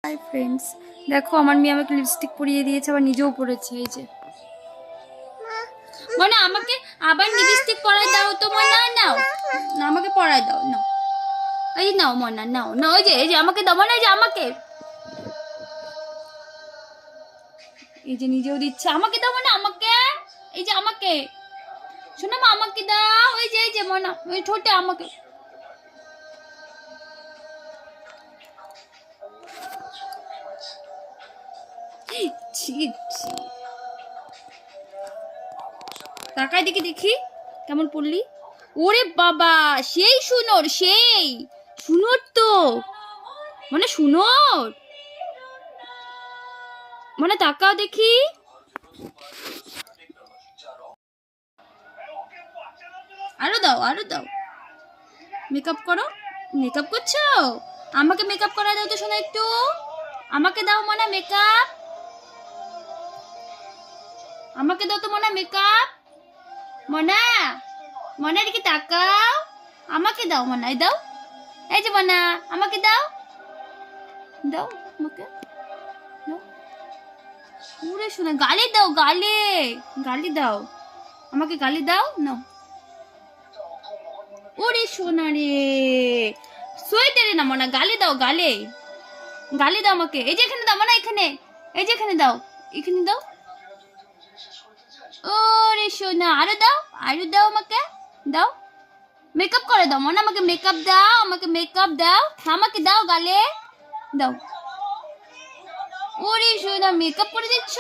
Hi friends, দেখো আমার মেয়ে আমাকে লিপস্টিক পরিয়ে দিয়েছে, আবার নিজেও পরেছে। এই যে মনে আমাকে আবার লিপস্টিক পরাই দাও তো মনে, নাও না আমাকে পরাই দাও, নাও এই নাও মনা, নাও না, এই যে আমাকে দাও মনে, এই যে আমাকে, এই যে নিজেও দিচ্ছে, আমাকে দাও মনে, আমাকে, এই যে আমাকে, শোনো মা আমাকে দাও, এই যে মনা ওই ঠোঁটে আমাকে। তাকাই দেখি দেখি কেমন পড়লি। ওরে বাবা, সেই শুনোর তো মানে শুনোর মানে তাকাও দেখি। আরো দাও মেকআপ করো, মেকআপ করছো, আমাকে মেকআপ করা দাও তো শোনা একটু, আমাকে দাও মনে মেকআপ, আমাকে দাও তো মনে মেকআপ, মনা মনে দিকে তাকাও, আমাকে দাও মনে, দাও এই যে মনা আমাকে দাও, দাও আমাকে দাও। পুরে শোনা গালি দাও, গালি দাও আমাকে, গালি দাও নাও। ওরে সোনা রে, সোয়েটারে না মনা, গালি দাও, গালি দাও আমাকে, এই যে এখানে দাও মনা, এখানে, এই যে এখানে দাও, এখানে দাও। ওরে সোনা, আরো দাও আমাকে, দাও মেকআপ করে দাও মনে, আমাকে মেকআপ দাও, আমাকে দাও গালে দাও। ওরে সোনা মেকআপ করে দিচ্ছ।